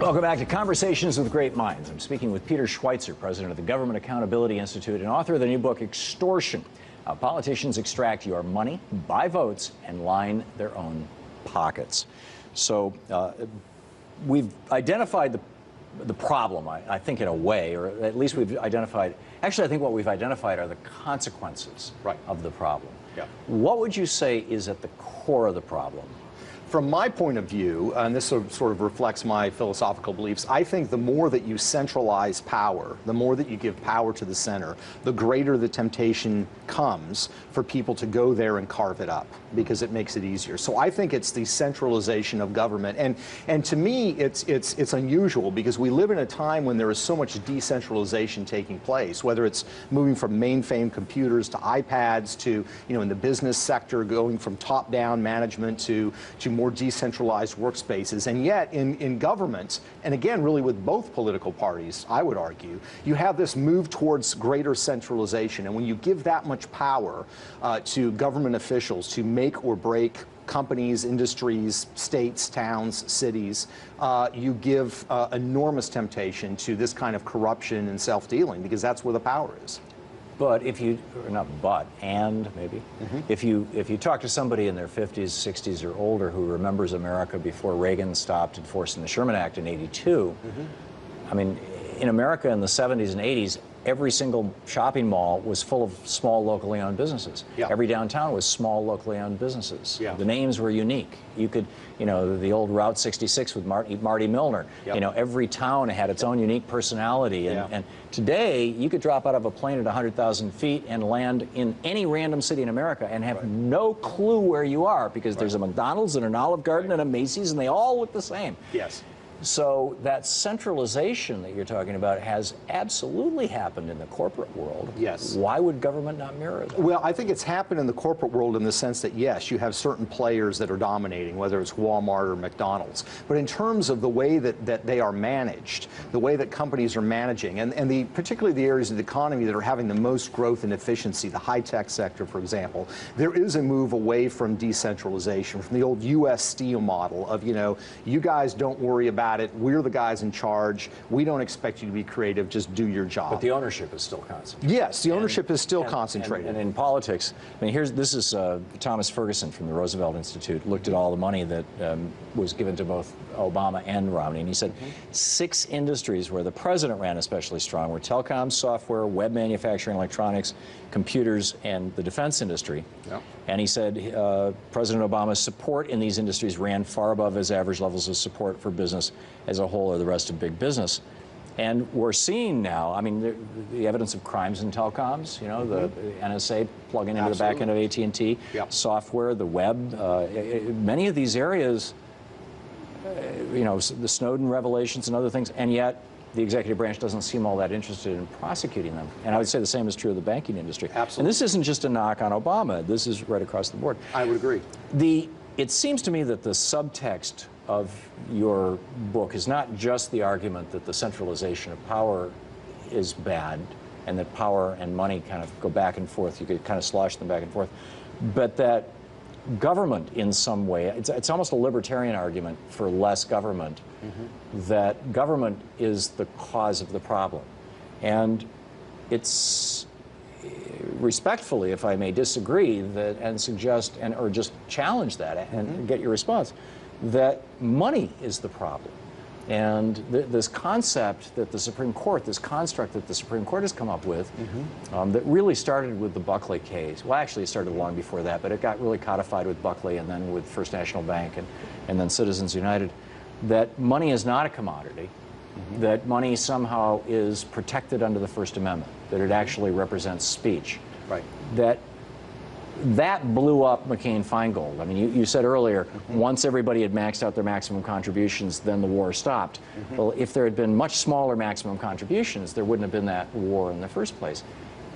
Welcome back to Conversations with Great Minds. I'm speaking with Peter Schweizer, president of the Government Accountability Institute and author of the new book, Extortion: How Politicians Extract Your Money, Buy Votes, and Line Their Own Pockets. So we've identified the problem, I think, in a way, or at least we've identified, actually I think what we've identified are the consequences of the problem. Yeah. What would you say is at the core of the problem? From my point of view, and this sort of reflects my philosophical beliefs, I think the more that you centralize power, the more that you give power to the center, the greater the temptation comes for people to go there and carve it up, because it makes it easier. So I think it's the centralization of government, and to me it's unusual, because we live in a time when there is so much decentralization taking place, whether it's moving from mainframe computers to iPads to, in the business sector, going from top-down management to more decentralized workspaces. And yet in government, and again really with both political parties, I would argue, you have this move towards greater centralization. And when you give that much power to government officials to make or break companies, industries, states, towns, cities, you give enormous temptation to this kind of corruption and self-dealing, because that's where the power is. But if you, or not but, and maybe, if you talk to somebody in their 50s, 60s, or older who remembers America before Reagan stopped enforcing the Sherman Act in '82, I mean, in America in the 70s and 80s, every single shopping mall was full of small locally owned businesses. Yeah. Every downtown was small locally owned businesses. Yeah. The names were unique. You could, the old Route 66 with Marty Milner. Yep. Every town had its own unique personality. And today, you could drop out of a plane at 100,000 feet and land in any random city in America and have no clue where you are, because there's a McDonald's and an Olive Garden and a Macy's, and they all look the same. Yes. So that centralization that you're talking about has absolutely happened in the corporate world. Yes. Why would government not mirror that? Well, I think it's happened in the corporate world in the sense that, yes, you have certain players that are dominating, whether it's Walmart or McDonald's. But in terms of the way that they are managed, the way that companies are managing, and particularly the areas of the economy that are having the most growth and efficiency, the high-tech sector, for example, there is a move away from decentralization, from the old U.S. Steel model of, you guys don't worry about it. We're the guys in charge. We don't expect you to be creative. Just do your job. But the ownership is still concentrated. Yes, the ownership is still concentrated. And in politics, I mean, this is Thomas Ferguson from the Roosevelt Institute looked at all the money that was given to both Obama and Romney, and he said 6 industries where the president ran especially strong were telecom, software, web manufacturing, electronics, computers, and the defense industry. Yep. And he said President Obama's support in these industries ran far above his average levels of support for business as a whole or the rest of big business. And we're seeing now, I mean, the evidence of crimes in telecoms, the NSA plugging into the back end of AT&T, software, the web, many of these areas, the Snowden revelations and other things, and yet the executive branch doesn't seem all that interested in prosecuting them. And I would say the same is true of the banking industry. Absolutely. And this isn't just a knock on Obama. This is right across the board. I would agree. It seems to me that the subtext of your book is not just the argument that the centralization of power is bad and that power and money kind of go back and forth. You could kind of slosh them back and forth. But that government in some way, it's almost a libertarian argument for less government, that government is the cause of the problem. And it's respectfully, if I may disagree, that and suggest or just challenge that and get your response, that money is the problem. And this concept that the Supreme Court, this construct that the Supreme Court has come up with, that really started with the Buckley case. Well, actually, it started long before that, but it got really codified with Buckley and then with First National Bank and then Citizens United, that money is not a commodity, that money somehow is protected under the First Amendment, that it actually represents speech. Right. That blew up McCain-Feingold. I mean, you said earlier, once everybody had maxed out their maximum contributions, then the war stopped. Well, if there had been much smaller maximum contributions, there wouldn't have been that war in the first place.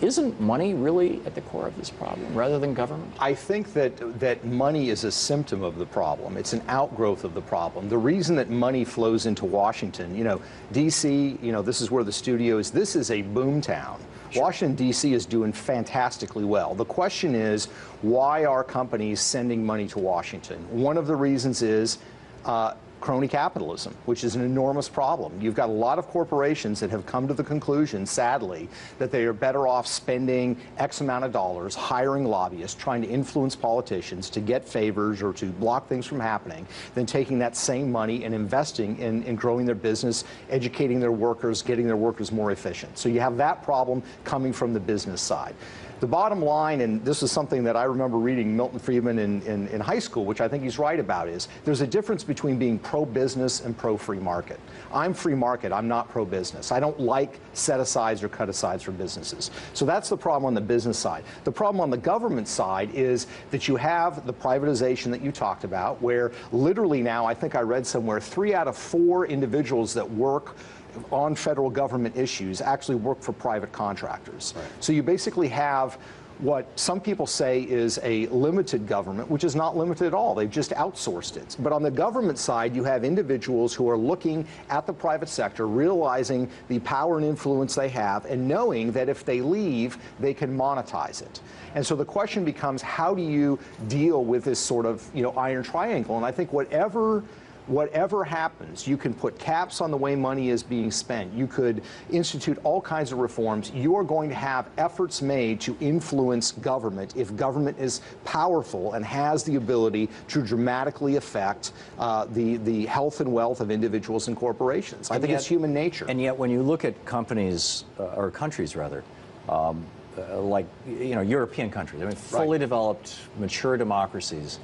Isn't money really at the core of this problem, rather than government? I think that money is a symptom of the problem. It's an outgrowth of the problem. The reason that money flows into Washington, D.C., this is where the studio is. This is a boom town. Sure. Washington, D.C. is doing fantastically well. The question is, why are companies sending money to Washington? One of the reasons is crony capitalism, which is an enormous problem. You've got a lot of corporations that have come to the conclusion, sadly, that they are better off spending X amount of dollars, hiring lobbyists, trying to influence politicians to get favors or to block things from happening, than taking that same money and investing in growing their business, educating their workers, getting their workers more efficient. So you have that problem coming from the business side. The bottom line, and this is something that I remember reading Milton Friedman in high school, which I think he's right about, is there's a difference between being pro-business and pro-free market. I'm free market, I'm not pro-business. I don't like set-asides or cut-asides for businesses. So that's the problem on the business side. The problem on the government side is that you have the privatization that you talked about, where literally now, I think I read somewhere, 3 out of 4 individuals that work on federal government issues actually work for private contractors. Right. So you basically have what some people say is a limited government, which is not limited at all. They've just outsourced it. But on the government side, you have individuals who are looking at the private sector, realizing the power and influence they have, and knowing that if they leave, they can monetize it. And so the question becomes, how do you deal with this sort of, iron triangle? And I think whatever happens, you can put caps on the way money is being spent. You could institute all kinds of reforms. You're going to have efforts made to influence government if government is powerful and has the ability to dramatically affect the health and wealth of individuals and corporations. I think it's human nature. And yet when you look at companies, or countries rather, like European countries, I mean, fully developed, mature democracies,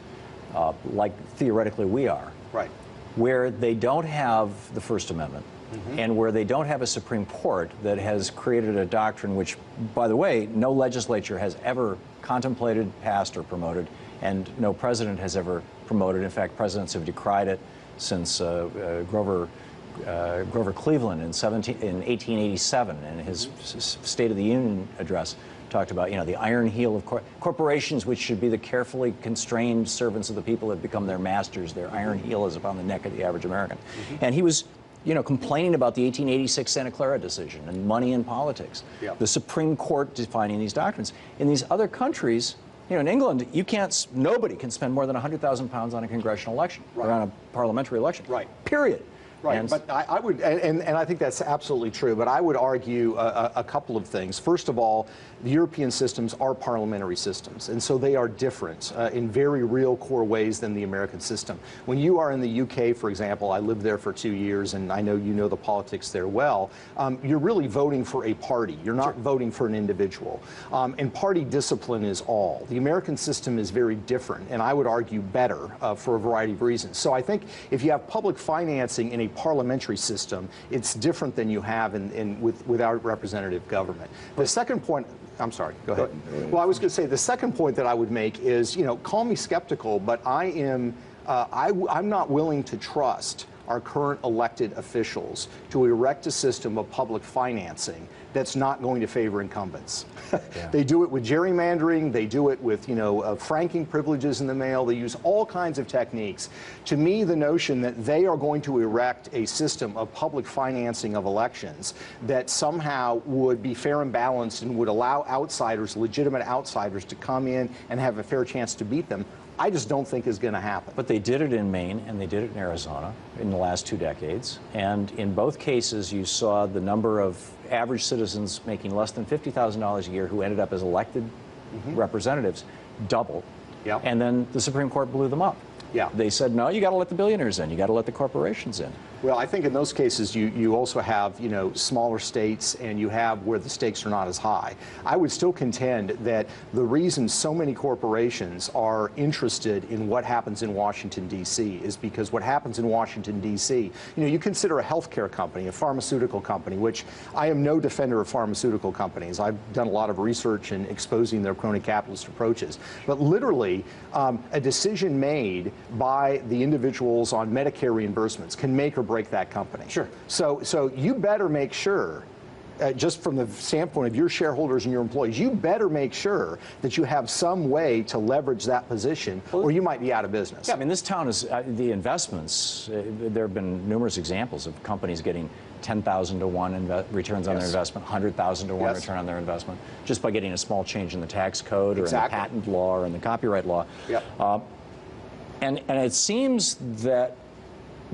like theoretically we are. Right. Where they don't have the First Amendment, and where they don't have a Supreme Court that has created a doctrine which, by the way, no legislature has ever contemplated, passed, or promoted, and no president has ever promoted. In fact, presidents have decried it since Grover Cleveland in 1887 in his State of the Union address talked about, the iron heel of corporations, which should be the carefully constrained servants of the people that become their masters. Their iron heel is upon the neck of the average American. And he was, complaining about the 1886 Santa Clara decision and money in politics. Yep. The Supreme Court defining these doctrines. In these other countries, in England, nobody can spend more than 100,000 pounds on a congressional election, or on a parliamentary election. Right. Period. Right, but I would, and I think that's absolutely true, but I would argue a couple of things. First of all, the European systems are parliamentary systems, and so they are different in very real core ways than the American system. When you are in the UK, for example, I lived there for 2 years, and I know you know the politics there well, you're really voting for a party. You're not voting for an individual. And party discipline is all. The American system is very different, and I would argue better for a variety of reasons. So I think if you have public financing in a parliamentary system, it's different than you have without representative government. The second point, I'm sorry, go ahead. Well, I was going to say the second point that I would make is, call me skeptical, but I'm not willing to trust our current elected officials to erect a system of public financing that's not going to favor incumbents. Yeah. They do it with gerrymandering, they do it with, franking privileges in the mail, they use all kinds of techniques. To me, the notion that they are going to erect a system of public financing of elections that somehow would be fair and balanced and would allow outsiders, legitimate outsiders, to come in and have a fair chance to beat them, I just don't think is going to happen. But they did it in Maine and they did it in Arizona in the last 2 decades. And in both cases, you saw the number of average citizens making less than $50,000 a year who ended up as elected representatives double. Yep. And then the Supreme Court blew them up. Yeah. They said, no, you got to let the billionaires in. You got to let the corporations in. Well, I think in those cases you also have, smaller states, and you have where the stakes are not as high. I would still contend that the reason so many corporations are interested in what happens in Washington, D.C. is because what happens in Washington, D.C., you consider a healthcare company, a pharmaceutical company, which I am no defender of pharmaceutical companies. I've done a lot of research in exposing their crony capitalist approaches. But literally, a decision made by the individuals on Medicare reimbursements can make or break that company. Sure. So you better make sure, just from the standpoint of your shareholders and your employees, you better make sure that you have some way to leverage that position, or you might be out of business. Yeah, I mean, this town is, the investments, there have been numerous examples of companies getting 10,000 to 1 returns on their investment, 100,000 to 1 return on their investment, just by getting a small change in the tax code or in the patent law or in the copyright law. Yep. And it seems that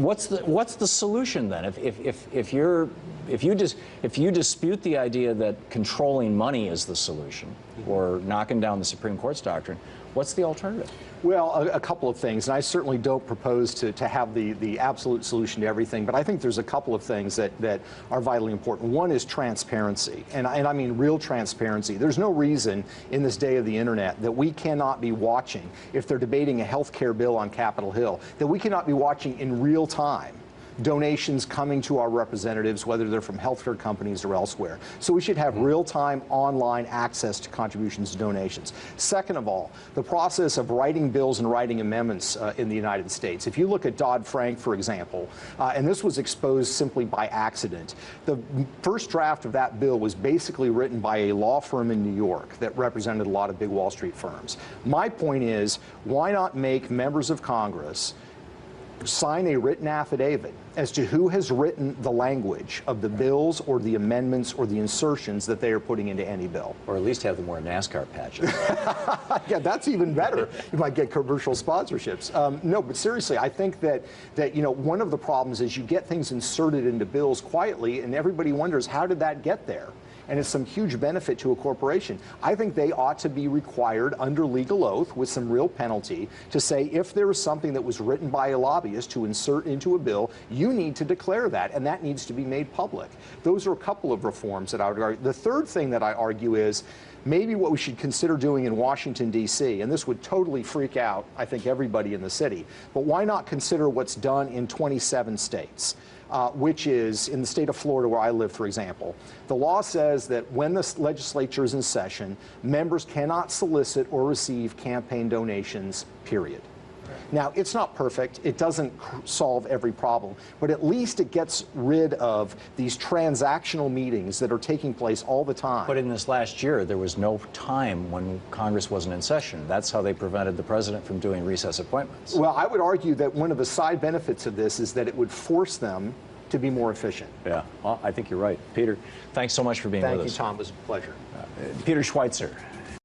What's the solution then? If you dispute the idea that controlling money is the solution, or knocking down the Supreme Court's doctrine, what's the alternative? Well, a couple of things, and I certainly don't propose to have the absolute solution to everything, but I think there's a couple of things that are vitally important. One is transparency, and I mean real transparency. There's no reason in this day of the internet that we cannot be watching, if they're debating a health care bill on Capitol Hill, that we cannot be watching in real time donations coming to our representatives, whether they're from healthcare companies or elsewhere. So we should have real-time online access to contributions and donations. Second of all, the process of writing bills and writing amendments in the United States. If you look at Dodd-Frank, for example, and this was exposed simply by accident, the first draft of that bill was basically written by a law firm in New York that represented a lot of big Wall Street firms. My point is, why not make members of Congress sign a written affidavit as to who has written the language of the bills or the amendments or the insertions that they are putting into any bill. Or at least have them wear NASCAR patches. Yeah, that's even better. You might get commercial sponsorships. No, but seriously, I think that one of the problems is you get things inserted into bills quietly, and everybody wonders, how did that get there? And it's some huge benefit to a corporation. I think they ought to be required under legal oath with some real penalty to say, if there is something that was written by a lobbyist to insert into a bill, you need to declare that, and that needs to be made public. Those are a couple of reforms that I would argue. The third thing that I argue is maybe what we should consider doing in Washington, D.C., and this would totally freak out, I think, everybody in the city, but why not consider what's done in 27 states? Which is, in the state of Florida, where I live, for example, the law says that when the legislature is in session, members cannot solicit or receive campaign donations, period. Now, it's not perfect. It doesn't solve every problem, but at least it gets rid of these transactional meetings that are taking place all the time. But in this last year, there was no time when Congress wasn't in session. That's how they prevented the president from doing recess appointments. Well, I would argue that one of the side benefits of this is that it would force them to be more efficient. Yeah, well, I think you're right. Peter, thanks so much for being with us. Thank you, Tom. It was a pleasure. Peter Schweizer.